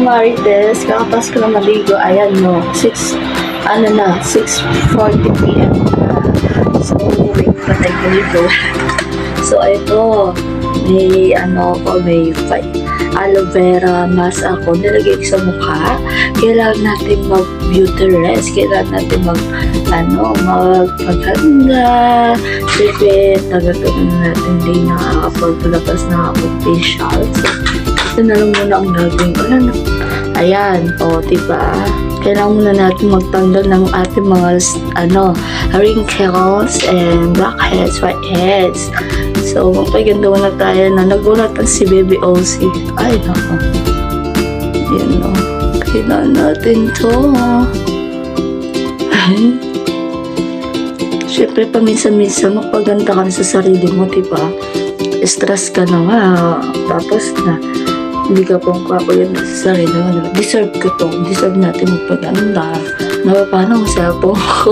Marites, kakapas ko na maligo. Ayan, no. 6:40 p.m. So, wait pa tayo maligo. So, ito. May, may aloe vera mask ako. Nilagay ko sa mukha. Kailangan natin mag-beauty rest. Kailangan natin magpaganda. Siyempre, tagatunan natin din nakakapagpalabas na facial. So, ito na lang muna ang gagawin ko. Ayan, diba? Kailangan muna natin magtanggal ng ating mga, wrinkles and blackheads, whiteheads. So, magpaganda muna tayo na nagulatan si Baby OC. Ay, nako. Yan, no. Kailangan natin to. Ay. Siyempre, paminsan-minsan, magpaganda ka sa sarili mo, diba? Stress ka na nga. Tapos na, hindi ka pong kakuyod sa sarili mo. Deserve ko to. Deserve natin magpaganda. Napapanong sa cellphone ko.